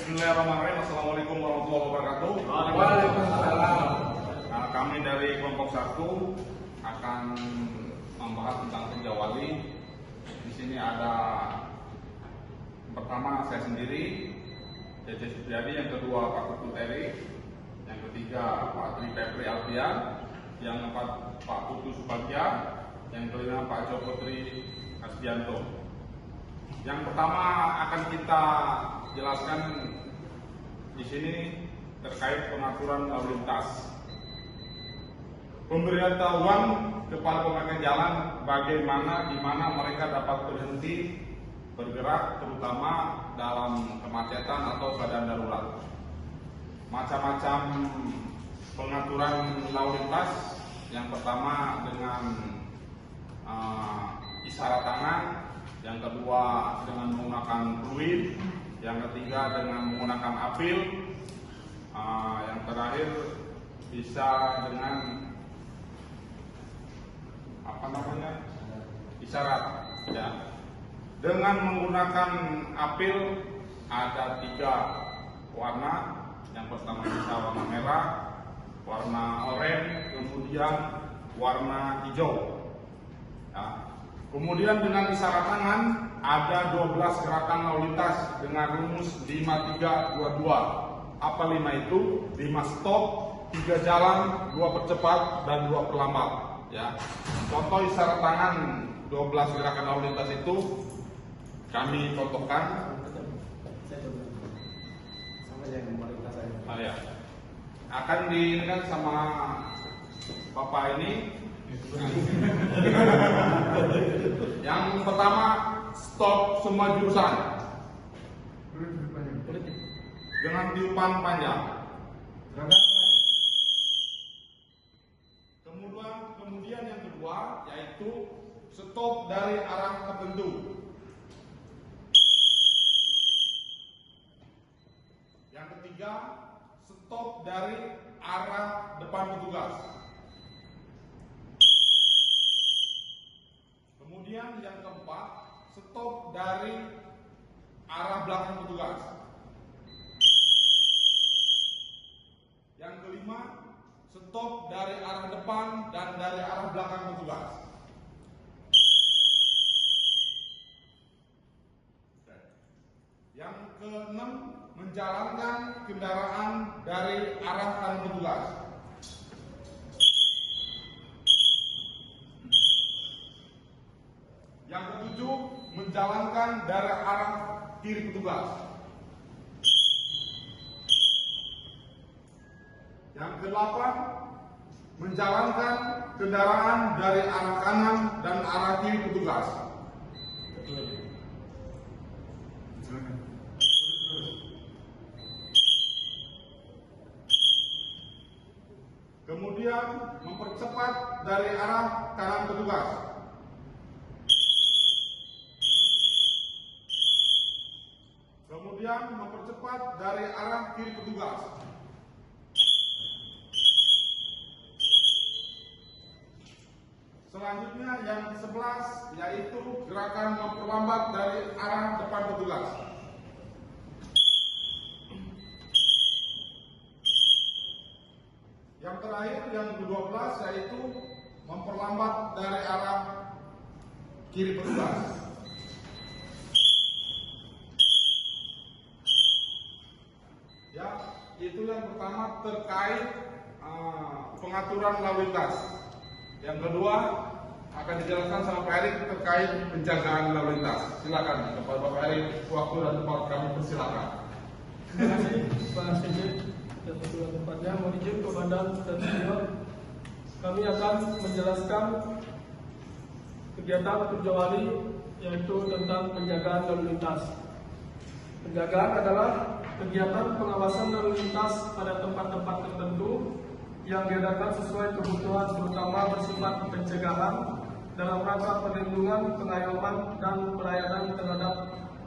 Bismillahirrahmanirrahim. Assalamualaikum warahmatullahi wabarakatuh. Waalaikumsalam. Nah, kami dari kelompok 1 akan membahas tentang Tinja Wali. Di sini ada pertama saya sendiri, Cece Supriyadi, yang kedua Pak Tutut Eri, yang ketiga Pak Tri Pepri Alfian, yang keempat Pak Putu Subatia, yang kelima Pak Joko Tri Asdianto. Yang pertama akan kita jelaskan di sini terkait pengaturan lalu lintas. Pemberitahuan kepada pengguna jalan bagaimana di mana mereka dapat berhenti bergerak, terutama dalam kemacetan atau keadaan darurat. Macam-macam pengaturan lalu lintas. Yang pertama dengan isyarat tangan, yang kedua dengan menggunakan fluid, yang ketiga dengan menggunakan apil, yang terakhir bisa dengan isyarat. Ya. Dengan menggunakan apil ada 3 warna. Yang pertama bisa warna merah, warna oranye, kemudian warna hijau. Ya. Kemudian dengan isyarat tangan ada 12 gerakan lalu lintas dengan rumus 5-3-2-2. Apa 5 itu? 5 stop, 3 jalan, 2 percepat, dan 2 perlambat. Ya. Contoh isyarat tangan 12 gerakan lalu lintas itu kami contohkan. Ya. Akan diingat sama Bapak ini. Yang pertama, stop semua jurusan dengan tiupan panjang. Kemudian yang kedua yaitu stop dari arah tertentu. Yang ketiga, stop dari arah depan petugas. Kemudian yang keempat, stop dari arah belakang petugas. Yang kelima, stop dari arah depan dan dari arah belakang petugas. Yang keenam, menjalankan kendaraan dari arah kanan petugas. Yang ketujuh, menjalankan dari arah kiri petugas. Yang kedelapan, menjalankan kendaraan dari arah kanan dan arah kiri petugas. Kemudian mempercepat dari arah kanan petugas. Kemudian mempercepat dari arah kiri petugas. Selanjutnya yang 11 yaitu gerakan memperlambat dari arah depan petugas. Yang terakhir yang ke-12 yaitu memperlambat dari arah kiri petugas. Ya, itu yang pertama terkait pengaturan lalu lintas. Yang kedua akan dijelaskan sama Pak Erik terkait penjagaan lalu lintas. Silakan kepada Bapak Erik, waktu dan tempat kami persilakan. Terima kasih Pak Sigit dan ketua tempatnya. Mohon izin Komandan dan Senior, kami akan menjelaskan kegiatan Tinja Wali, yaitu tentang penjagaan lalu lintas. Penjagaan adalah kegiatan pengawasan lalu lintas pada tempat-tempat tertentu yang diadakan sesuai kebutuhan, terutama bersifat pencegahan dalam rangka perlindungan, pengayoman, dan pelayanan terhadap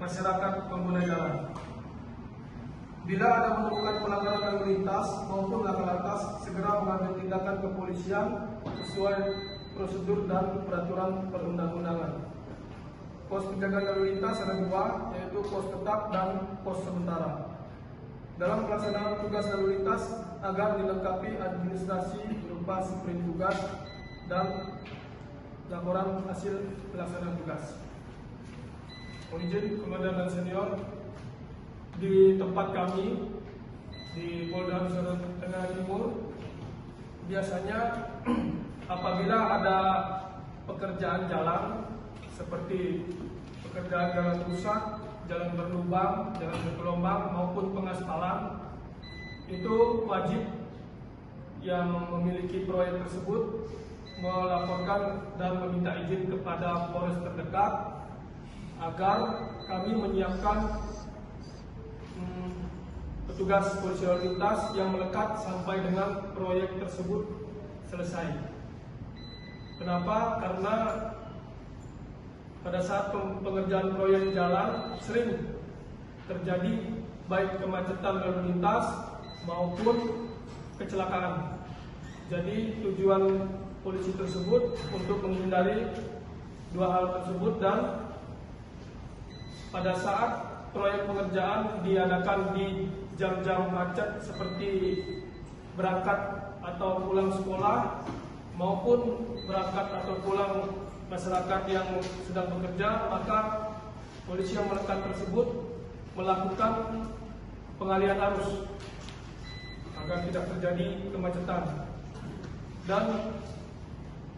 masyarakat pengguna jalan. Bila ada menemukan pelanggaran lalu lintas maupun laka lantas, segera mengambil tindakan kepolisian sesuai prosedur dan peraturan perundang-undangan. Pos penjagaan lalu lintas ada 2, yaitu pos tetap dan pos sementara. dalam pelaksanaan tugas lalu lintas agar dilengkapi administrasi berupa sprint tugas dan laporan hasil pelaksanaan tugas. Mohon izin Komandan dan Senior, di tempat kami di Polda Nusa Tenggara Timur biasanya apabila ada pekerjaan jalan seperti pekerjaan jalan rusak, jalan berlubang, jalan bergelombang maupun pengaspalan, itu wajib yang memiliki proyek tersebut melaporkan dan meminta izin kepada Polres terdekat agar kami menyiapkan petugas polisi lalu lintas yang melekat sampai dengan proyek tersebut selesai. Kenapa? Karena pada saat pengerjaan proyek jalan sering terjadi baik kemacetan lalu lintas maupun kecelakaan. Jadi tujuan polisi tersebut untuk menghindari dua hal tersebut, dan pada saat proyek pengerjaan diadakan di jam-jam macet seperti berangkat atau pulang sekolah maupun berangkat atau pulang masyarakat yang sedang bekerja, maka polisi yang melekat tersebut melakukan pengalihan arus agar tidak terjadi kemacetan. Dan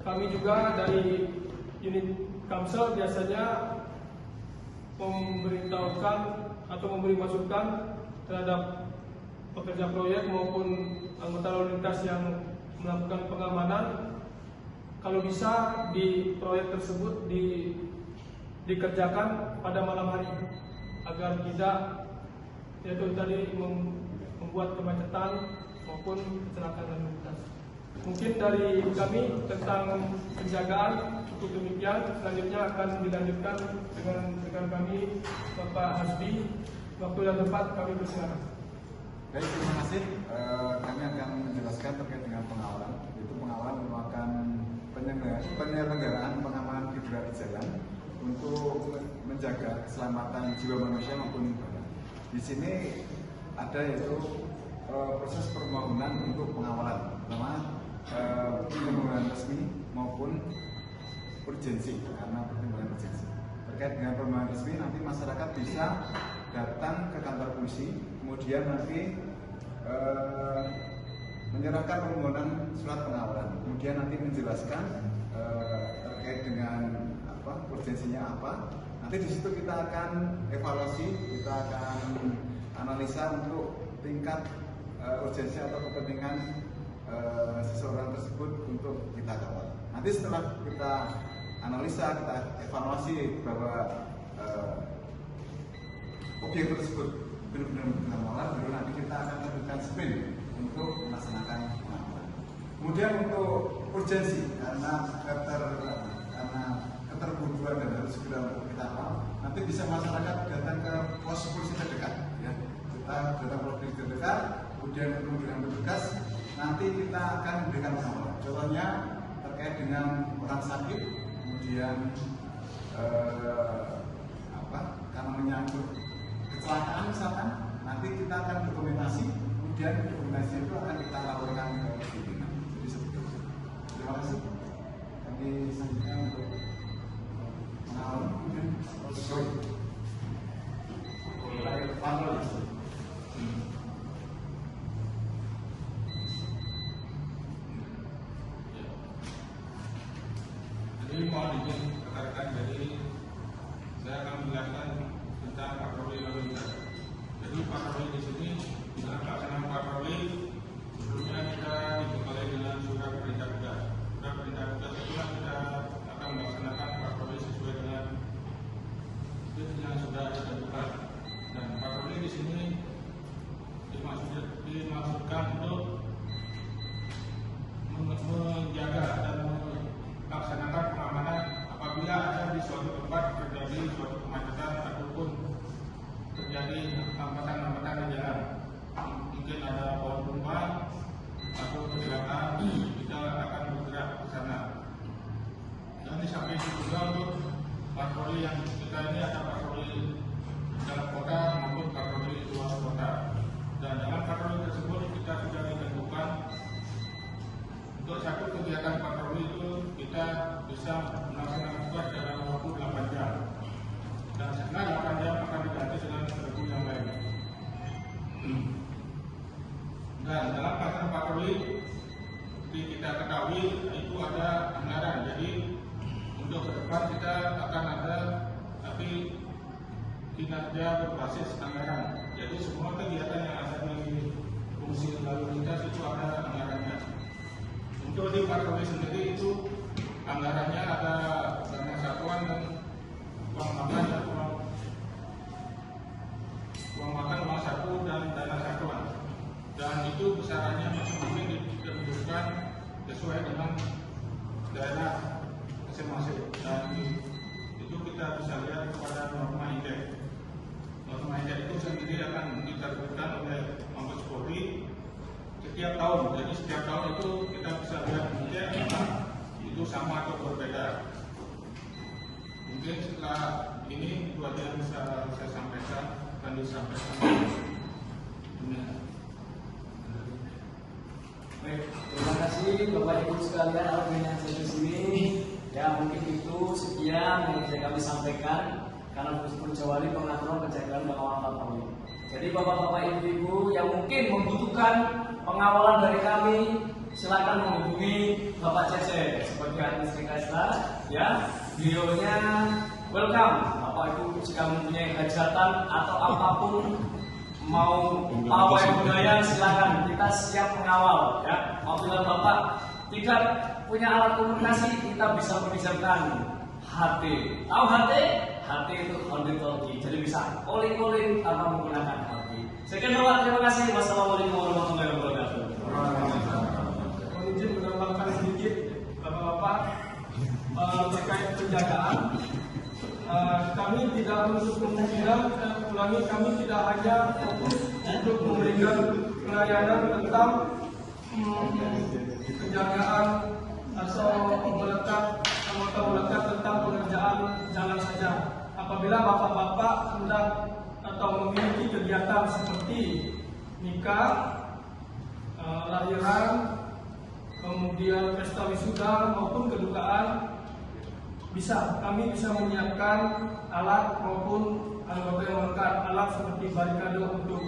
kami juga dari unit Kamsel biasanya memberitahukan atau memberi masukan terhadap pekerja proyek maupun anggota lalu lintas yang melakukan pengamanan, kalau bisa di proyek tersebut dikerjakan pada malam hari agar tidak yaitu tadi membuat kemacetan maupun kecelakaan lalu lintas. Mungkin dari kami tentang penjagaan cukup demikian. Selanjutnya akan dilanjutkan dengan kami Bapak Hasbi. Waktu dan tempat kami persilakan. Baik, terima kasih. Kami akan menjelaskan terkait dengan pengawalan. Itu pengawalan merupakan penyelenggaraan pengamanan figura di jalan untuk menjaga keselamatan jiwa manusia maupun barang. Di sini ada yaitu proses permohonan untuk pengawalan, pertama permohonan resmi maupun urgensi, karena pertimbangan urgensi. Terkait dengan permohonan resmi, nanti masyarakat bisa datang ke kantor polisi, kemudian nanti menyerahkan permohonan surat pengawalan, kemudian nanti menjelaskan terkait dengan urgensinya apa. Nanti di situ kita akan evaluasi, kita akan analisa untuk tingkat urgensi atau kepentingan seseorang tersebut untuk kita kawal. Nanti setelah kita analisa, kita evaluasi bahwa objek tersebut benar-benar pengawalan, baru nanti kita akan lakukan sprint untuk melaksanakan pengawalan. Kemudian untuk urgensi, karena keterburuan dan harus segera untuk kita kawal, nanti bisa masyarakat datang ke pos polisi terdekat. Ya. Kita datang ke pos polisi terdekat, kemudian bertemu dengan petugas, nanti kita akan memberikan pengawalan. Contohnya terkait dengan orang sakit, kemudian karena menyangkut kecelakaan misalkan, nanti kita akan dokumentasi, kemudian dokumentasi itu akan kita laporkan ke pimpinan. Jadi seperti itu. Terima kasih. Nanti selanjutnya untuk pengawalan, kemudian Jadi mohon izin rekan-rekan, jadi saya akan menjelaskan tentang patroli lalu lintas. Jadi patroli di sini dalam pelaksanaan patroli sebelumnya kita dibekali dengan surat perintah tugas. Surat perintah tugas itulah kita akan melaksanakan patroli sesuai dengan yang sudah ditentukan. Dan patroli di sini dimaksudkan untuk menjaga dan melaksanakan pengamanan apabila ada di suatu tempat terjadi suatu kemacetan ataupun terjadi hambatan-hambatan di jalan. Mungkin ada pohon tumbang atau kecelakaan, kita akan bergerak ke sana. Dan di samping itu juga untuk patroli yang kita ini ada patroli dalam kota maupun patroli di luar kota. Dan kami sendiri itu anggarannya ada dana satuan dan uang makan dan uang saku dan dana satuan, dan itu besarannya masing-masing ditentukan sesuai dengan daerah masing-masing, dan itu kita bisa lihat kepada norma indeks. Norma indeks itu sendiri akan diterbitkan oleh Mabes Polri setiap tahun. Jadi setiap tahun itu kita bisa lihat indeks itu sama atau berbeda. Mungkin setelah ini itu aja yang bisa saya sampaikan, akan disampaikan. Baik, terima kasih Bapak Ibu sekalian admin yang di sini. Ya, mungkin itu sekian yang bisa kami sampaikan karena kecuali pengaturan penjagaan pengawalan Bapak. Jadi Bapak-bapak Ibu yang mungkin membutuhkan pengawalan dari kami, silakan menghubungi Bapak Cece sebagai administrator. Ya, beliaunya welcome. Bapak Ibu jika mempunyai hajatan atau apapun, mau pawai budaya silakan, kita siap mengawal. Ya, apabila Bapak tidak punya alat komunikasi, kita bisa meminjamkan HT. Tahu HT? HT itu hondet talkie, jadi bisa calling tanpa menggunakan HT. Sekian Bapak, terima kasih. Wassalamualaikum warahmatullahi wabarakatuh. Mohon izin menambahkan sedikit Bapak-bapak terkait penjagaan. Kami tidak menutup kemungkinan, ulangi, kami tidak hanya fokus untuk memberikan pelayanan tentang penjagaan atau melekat tentang pengerjaan jalan saja. Apabila bapak-bapak hendak atau memiliki kegiatan seperti nikah, lahiran, kemudian pesta wisuda maupun kedukaan, kami bisa menyiapkan alat maupun anggota yang lengkap, alat seperti barikade untuk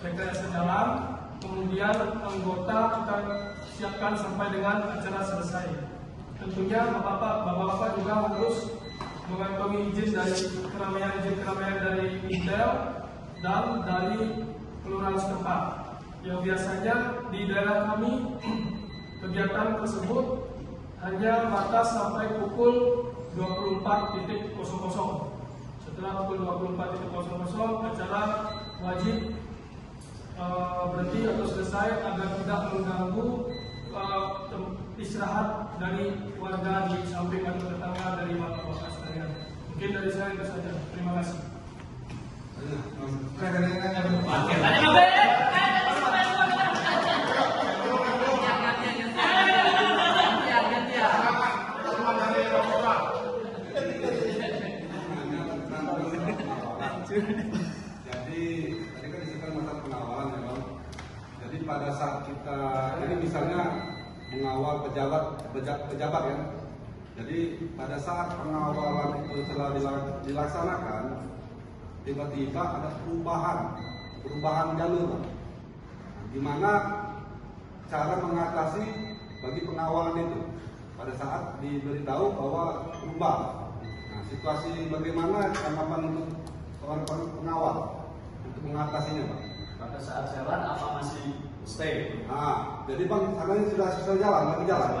rekayasa jalan, kemudian anggota kita siapkan sampai dengan acara selesai. Tentunya bapak-bapak juga harus mengantongi izin keramaian dari Intel dan dari kelurahan setempat. Yang biasanya di daerah kami kegiatan tersebut hanya batas sampai pukul 24.00. Setelah pukul 24.00 acara wajib berhenti atau selesai agar tidak mengganggu istirahat dari warga di samping atau tetangga dari bapak-bapak sekalian. Mungkin dari saya itu saja. Terima kasih. Jadi tadi kan disebutkan masalah pengawalan ya Bang. Jadi pada saat kita ini misalnya mengawal pejabat ya. Jadi pada saat pengawalan itu telah dilaksanakan, tiba-tiba ada perubahan jalur, Bang. Di mana cara mengatasi bagi pengawalan itu pada saat diberitahu bahwa berubah. Nah, situasi bagaimana tanggapan untuk seorang pengawal untuk mengatasinya, Pak? Pada saat jalan apa masih stay? Nah, jadi Bang, sekarang sudah jalan, lagi jalan.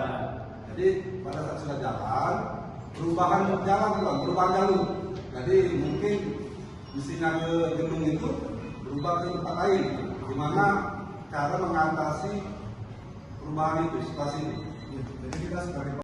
Jadi pada saat sudah jalan, perubahan jalur. Jadi mungkin mestinya ke gedung itu berubah ke tempat lain. Gimana cara mengatasi perubahan itu, situasi itu? Jadi kita sebagai